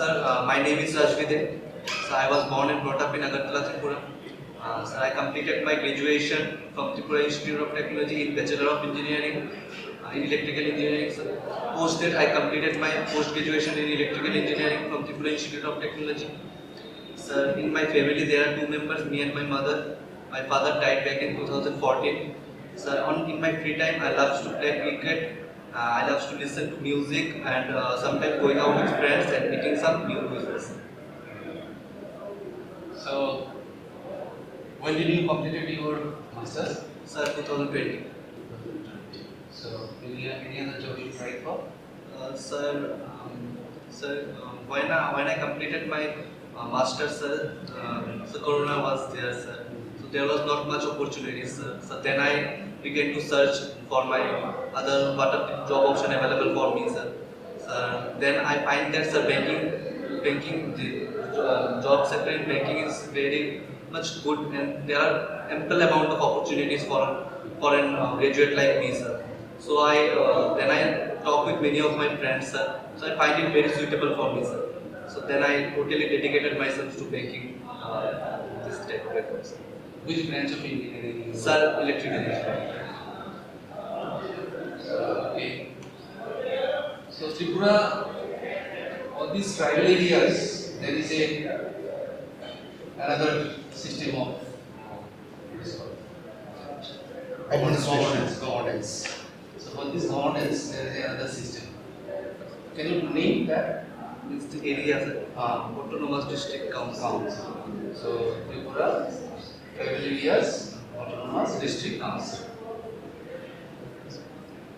Sir, my name is Vedic. So I was born and brought up in Agartala, Tripura. Sir, I completed my graduation from Tripura Institute of Technology in Bachelor of Engineering in Electrical Engineering. Sir. Post that, I completed my post-graduation in Electrical Engineering from Tripura Institute of Technology. Sir, in my family there are two members, me and my mother. My father died back in 2014. Sir, in my free time, I love to play cricket. I love to listen to music and sometimes going out with friends and meeting some new users. So, when did you complete your masters? Sir, 2020. So, any other job you tried for? Sir, when I completed my masters, sir, so Corona was there, sir. So there was not much opportunities, sir. So then I began to search for my other what are the job option available for me, sir. Then I find that, sir, banking, the job sector in banking is very much good, and there are ample amount of opportunities for an graduate like me, sir. So then I talk with many of my friends, sir. So I find it very suitable for me, sir. So then I totally dedicated myself to banking this type of exams. Which branch of engineering? Sir, electrical engineering. Okay. So Tripura, all these tribal areas, there is another system of governance. So for this governance, there is another system. Can you name that? It's the area, sir. Autonomous District Council. So Tripura, tribal areas, autonomous district council.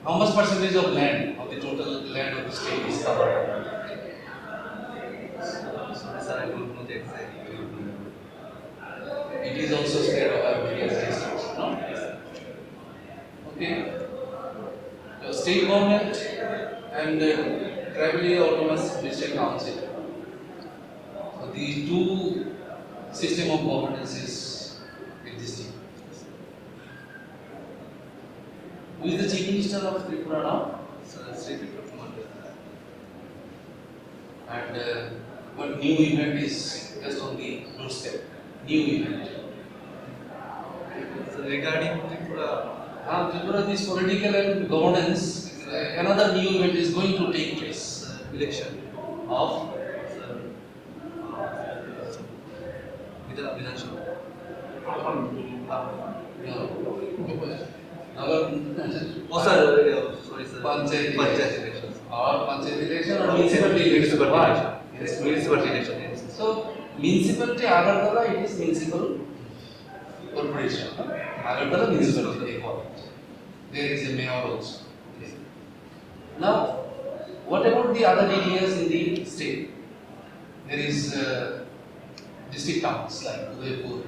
How much percentage of land, of the total land of the state is covered? Sorry, sir, I don't know the exact. It is also spread over various districts, no? Okay. The state government and tribal area autonomous district council. So these two system of governance is existing. Who is the Chief Minister of Tripura now? Sir, Sri Tripura. And what new event is just on the doorstep? New event. So regarding Tripura, Tripura, this political and governance, another new event is going to take place. Election Of Vidhan Sabha. Oh, sir, sorry, sir. Panchayat elections. Or Panchayat election or municipality election. Yes, municipality election. Yes. So, municipality Agartala, it is municipal corporation. Agartala municipality they call it. There is a mayor also. Okay. Now, what about the other areas in the state? There is district towns like Udaipur,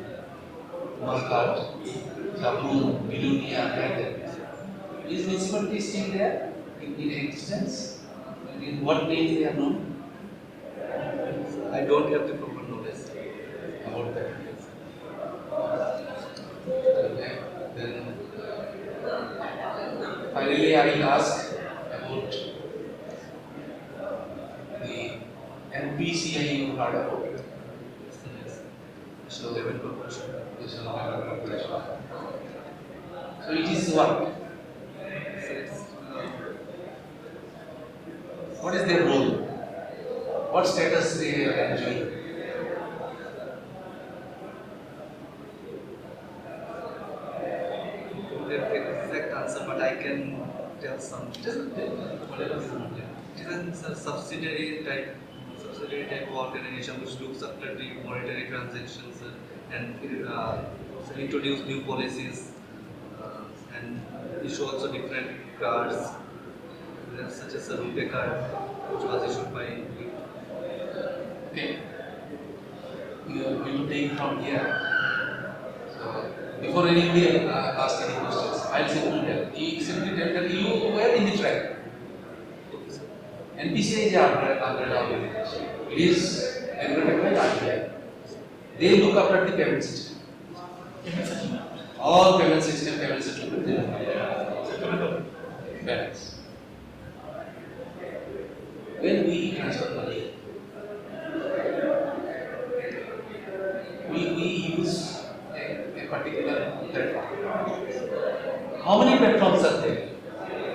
Malkat, Jaipur, Bilunia, and there. Is municipality still there in existence? In what name they are known? I don't have the proper knowledge About that. Okay. Then finally I will ask about the NPCI you heard about. So it is what? What is their role? What status they are enjoying? The exact answer, but I can tell some. It is a subsidiary type of organization which looks after the monetary transactions and introduce new policies and issue also different cards, such as a rupee card, which was issued by. Okay. You will take from here. So before anybody asks any questions, I'll simply tell that you were in the track. NPCI is umbrella organization. It is regulated by RBI. They look after the payment system. All payment system, payment settlement, they look after payments. When we transfer money, How many platforms are there?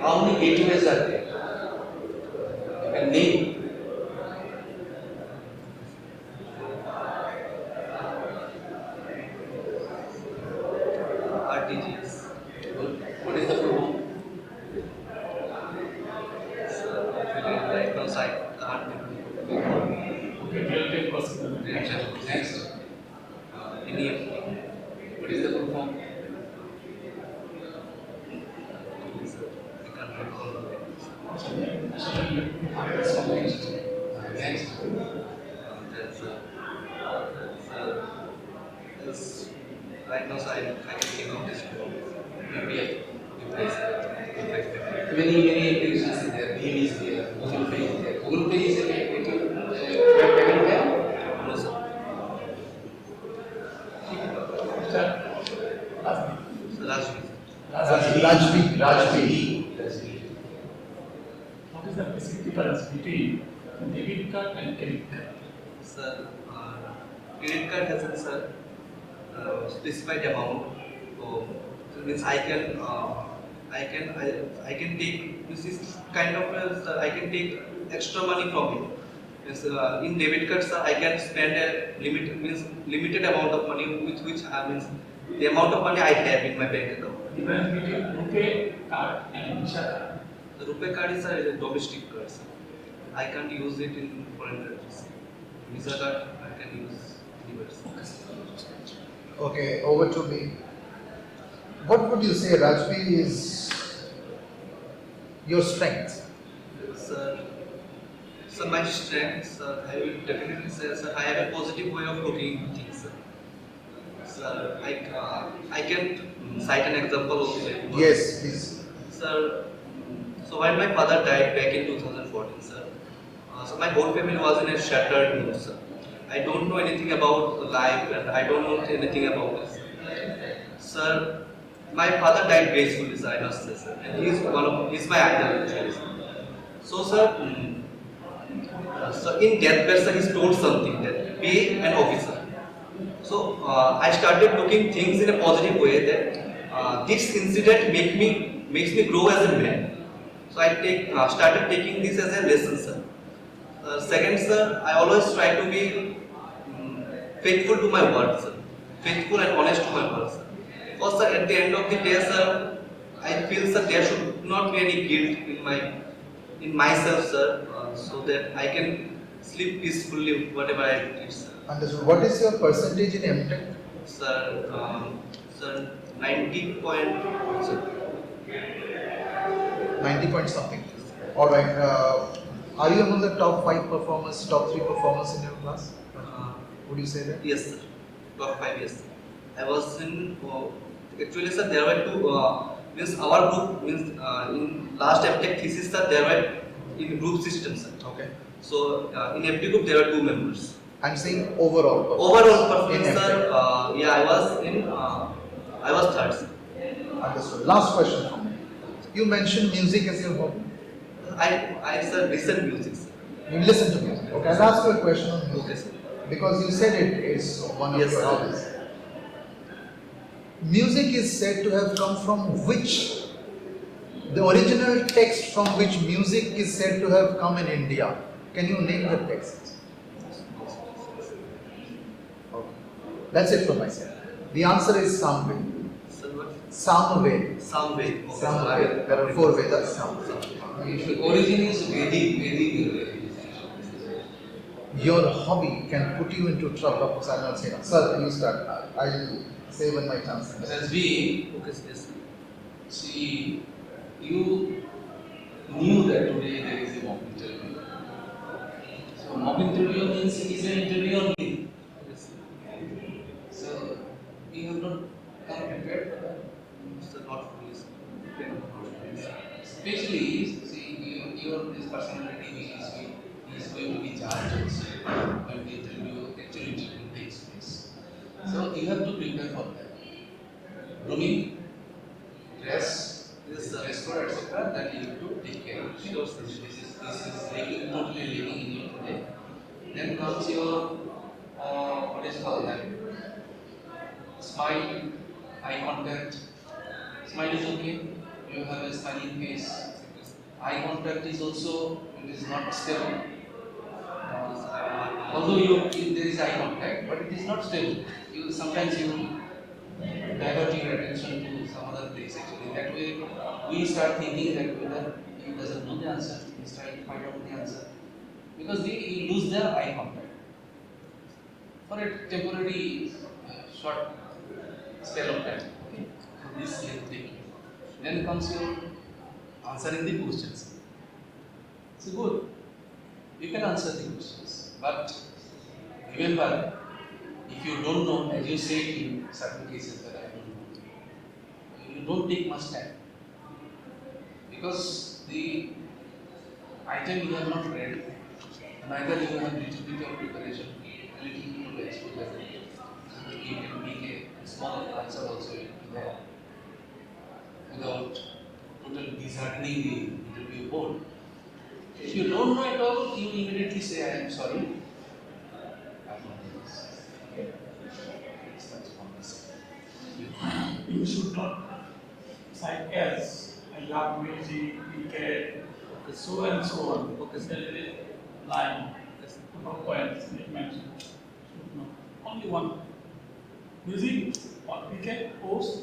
How many gateways are there? You can name. RTGS. What is the full form? Right now, side can't. Okay, real-time processing. Next. NEFT. What is the full form? I can't recall. Next. That's right now, so I can think of this. UPSC. Many applications are there. Beam is there. Google Pay is there. Google Pay is there. Payment there? No, sir. Sir, So last week. Rajvi. what is the basic difference between debit card and credit card? Sir, credit card has a specified amount. So means I can take this is kind of I can take extra money from it. Means, in debit card, sir, I can spend a limited amount of money, which means the amount of money I have in my bank account. Difference between RuPay card and Visa card. The RuPay card is a domestic card, sir. I can't use it in foreign countries. Visa card I can use anywhere, sir. Okay, over to me. What would you say, Rajvi, is your strength? Sir, my strength, sir, I will definitely say, sir, I have a positive way of looking into things, sir. Sir, I can cite an example also. Yes, please. Sir, so when my father died back in 2014, sir, so my whole family was in a shattered mood, sir. I don't know anything about life and I don't know anything about this. Sir, my father died gracefully, sir, I must say, sir, and he's my idol, actually, sir. So, sir, so in deathbed, sir, he told something that be an officer. So I started looking things in a positive way that this incident makes me grow as a man. So I started taking this as a lesson, sir. Second, sir, I always try to be faithful to my word, sir. Faithful and honest to my word, sir. Because, sir, at the end of the day, sir, I feel, sir, there should not be any guilt in myself, sir, so that I can sleep peacefully whatever I did, sir. Understood. What is your percentage in MTech? Sir, 90 point, sir. 90 point something. Alright. Are you among the top 5 performers, top 3 performers in your class? Would you say that? Yes, sir. Top 5 years. I was in, actually, sir, there were two, means our group, means in last MTech thesis, sir, there were in group system, sir. Okay. So, in FD group, there were 2 members. I'm saying overall. Overall performance, In sir, yeah, I was third, sir. Understood. Last question from me. You mentioned music as your hobby. I sir, listen music, sir. You listen to music. Okay, I'll ask you a question on Okay, music. sir. Because you said it is one of Yes, your sir. hobbies. Music is said to have come from which? The original text from which music is said to have come in India. Can you name the text? Okay. That's it from my side. The answer is Samved. Sir, what? Samved. Some way. Okay, Samved. There are 4 Vedas. The origin is Vedic. Your hobby can put you into trouble. Of course, I'm not saying. Sir, you start. I'll say when my chance comes. As we Okay, sir, yes, sir. see, you knew that today there is a mock interview. So mock interview means it is an interview only. Yes, sir. So we have not come prepared for that. Sir, not fully, sir. Okay, not fully, sir. Especially, see, your this personality is going to be judged when the actual interview takes place. So you have to prepare for that. Grooming, dress, Yes, sir. dress code, etc. That you have to take care of. Sure, sir. This is lacking, totally lacking in you today. Then comes your what is called that? Smile, eye contact, Smile is okay. You have a smiling face. Eye contact is also, it is not stable. Although there is eye contact, but it is not stable. Sometimes you divert your attention to some other place. Actually, that way we start thinking that whether he doesn't know the answer, he is trying to find out the answer, because they lose their eye contact for a temporary short spell of time. Okay? So this is taking. Then comes your answering the questions. So good. You can answer the questions, but remember, if you don't know, as you say in certain cases that I don't know, you don't take much time, because the item you have not read, neither you have little bit of preparation, little bit of exposure. You can make a small answer also there without totally disheartening the interview board. If you don't know at all, you immediately say, I am sorry. You should not cite as love music, cricket, so and so on. There is line, no points mentioned. No. Only one. Music or cricket, post,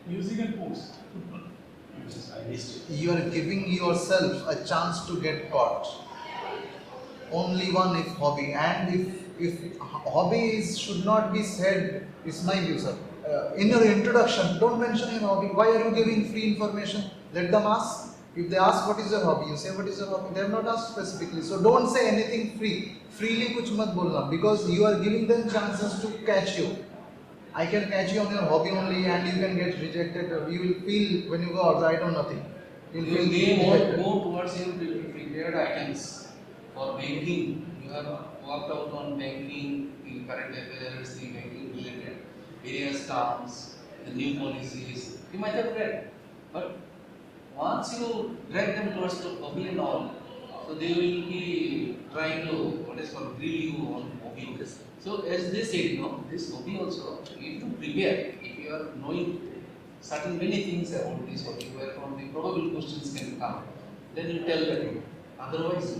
music and post. You are giving yourself a chance to get caught. Only one if hobby, and if hobby should not be said, is my view, sir. In your introduction, don't mention your hobby. Why are you giving free information? Let them ask. If they ask what is your hobby, you say what is your hobby. They have not asked specifically. So don't say anything free. Freely kuch mat bolna, because you are giving them chances to catch you. I can catch you on your hobby only, and you can get rejected. You will feel when you go out, I know nothing. You will You feel may rejected. go towards your prepared items for banking. You have worked out on banking, the current affairs, the banking related various terms, the new policies. You might have read, but once you drag them towards the hobby and all, so they will be trying to what is called grill you on hobby. So as they said, this hobby also, you have to prepare. If you are knowing certain many things about this hobby, where from the probable questions can come, then you tell them. Otherwise,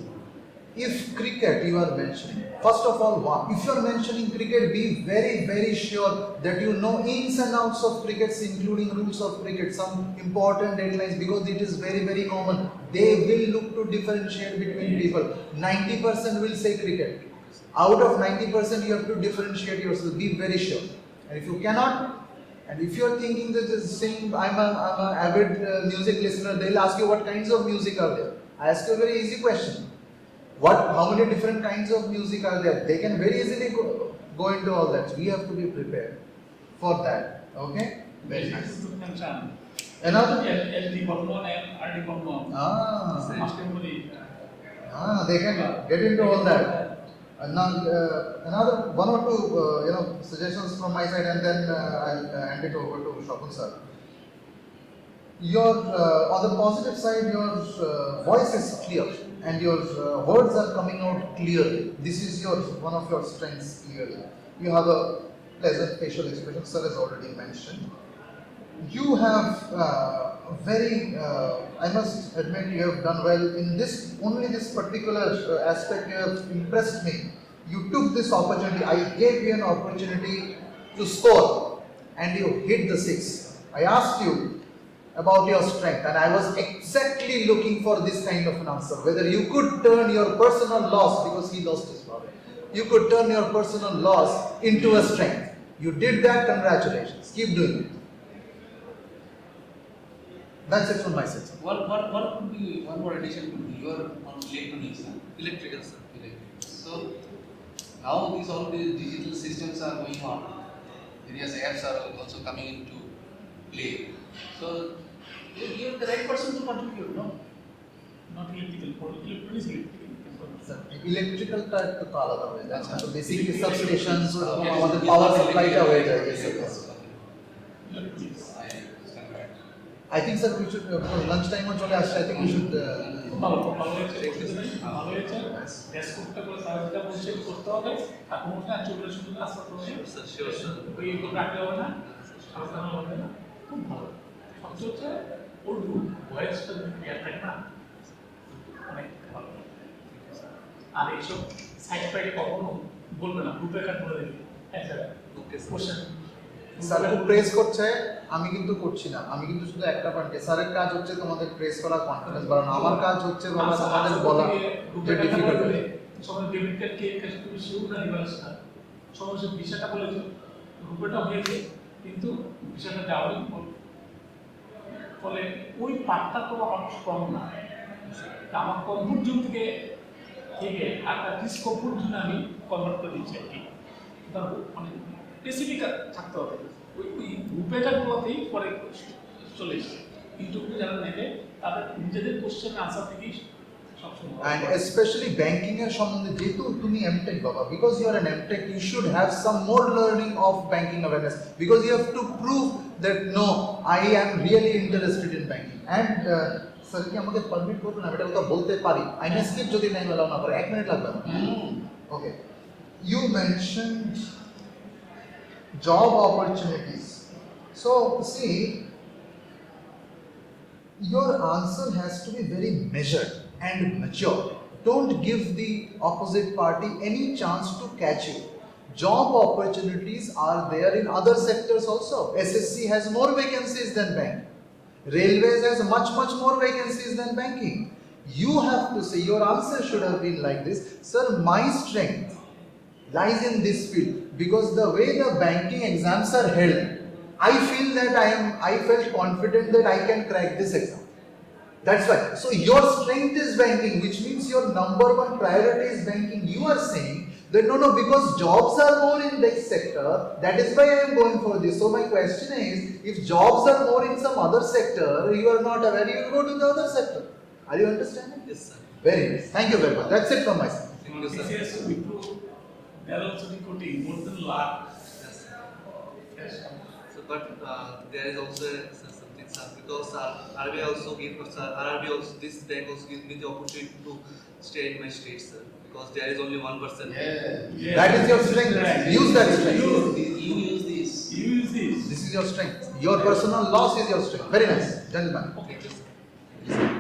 If cricket you are mentioning, first of all, if you are mentioning cricket, be very, very sure that you know ins and outs of cricket, including rules of cricket, some important deadlines, because it is very, very common. They will look to differentiate between people. 90% will say cricket. Out of 90%, you have to differentiate yourself. Be very sure. And if you cannot, and if you are thinking that this saying, I'm an avid music listener, they'll ask you what kinds of music are there. I ask you a very easy question. How many different kinds of music are there? They can very easily go into all that. So we have to be prepared for that. Okay? Very nice. Another? LD Bomnon and RD Bomnon. They can get into all that. Now, another one or two suggestions from my side, and then I'll hand it over to Shobhan sir. Your on the positive side, your voice is clear and your words are coming out clearly. This is one of your strengths clearly. You have a pleasant facial expression, sir has already mentioned. You have I must admit, you have done well in this. Only this particular aspect you have impressed me. You took this opportunity. I gave you an opportunity to score, and you hit the 6. I asked you about your strength, and I was exactly looking for this kind of an answer. Whether you could turn your personal loss, because he lost his father, you could turn your personal loss into a strength. You did that. Congratulations. Keep doing it. That's it from my side, sir. What could be one more addition? You are on electronics, Electrical, sir. So now all these digital systems are going on. Various apps are also coming into play. So you are the right person to contribute, no? Not electrical, electronics electrical. Sir, electrical type to call otherwise. So basically substations or the power supply ka hoye jayega. Yes, yes. Electronics. I think, sir, we should lunch time on chole asche. I think we should. ভালো হয়েছে test করতে করে sir যেটা বলছে করতে হবে আর কোনটা চলে শুধু আস্তে করে Sure, sir. ওই রাখতে হবে না সাবধান হবে না খুব ভালো হচ্ছে উর্দু ভয়েসটা ক্লিয়ার থাকে না অনেক ভালো। আর এইসব সাইড পাইডে কখনো বলবে না, গ্রুপে কাট বলে দেবে ওকে স্যার। কোশ্চেন স্যার খুব প্রেস করছে, আমি কিন্তু করছি না, আমি কিন্তু শুধু একটা পয়েন্টে, স্যারের কাজ হচ্ছে তোমাদের প্রেস করা, কনফিডেন্স বাড়ানো, আমার কাজ হচ্ছে বাবা তোমাদের বলা যে ডিফিকাল্ট। সবাই ডেবিট কার্ড কে কাছে তুমি শিওর না নিবাস না, সবাই সে বিষয়টা বলেছে গ্রুপেটা হয়েছে কিন্তু বিষয়টা যাওয়ারই ফলে ওই পার্টটা তো আমার স্ট্রং না। আমার কমফোর্ট জোন থেকে একটা ডিসকমফোর্ট জোনে আমি কনভার্ট করে দিচ্ছি আর কি। মানে স্পেসিফিক থাকতে হবে, ওই গ্রুপেটাগুলোতেই পরে চলে এসেছে। কিন্তু যারা নেবে তাদের নিজেদের কোশ্চেন আনসার থেকেই সবসময়। And especially banking এর সম্বন্ধে, যেহেতু তুমি MTech বাবা, because you are an MTech, you should have some more learning of banking awareness, because you have to prove that no, I am really interested in banking. And sir কি আমাকে permit করবেন, আমি এটা কথা বলতে পারি, I may skip যদি time allow না করে, 1 মিনিট লাগবে না। ওকে, you mentioned job opportunities. So see, your answer has to be very measured and mature. Don't give the opposite party any chance to catch you. Job opportunities are there in other sectors also. SSC has more vacancies than bank. Railways has much more vacancies than banking. You have to say, your answer should have been like this: sir, my strength lies in this field, because the way the banking exams are held, I feel that I felt confident that I can crack this exam. That's why. So your strength is banking, which means your number one priority is banking. You are saying that no, because jobs are more in this sector, that is why I am going for this. So my question is, if jobs are more in some other sector, you are not aware, you will go to the other sector. Are you understanding? Yes, sir. Very nice. Thank you very much. That's it from my side. Thank you, sir. TCS to improve, they are also recruiting more than lakh. Yes, sir. Yes. So, but there is also something, sir, because RRB also give, sir, RRB also, this bank also gives me the opportunity to stay in my state, sir, because there is only 1%. Yeah. That is your strength. Use that strength. You use this. You use this. This is your strength. Your personal loss is your strength. Very nice, gentlemen. Okay, yes, sir.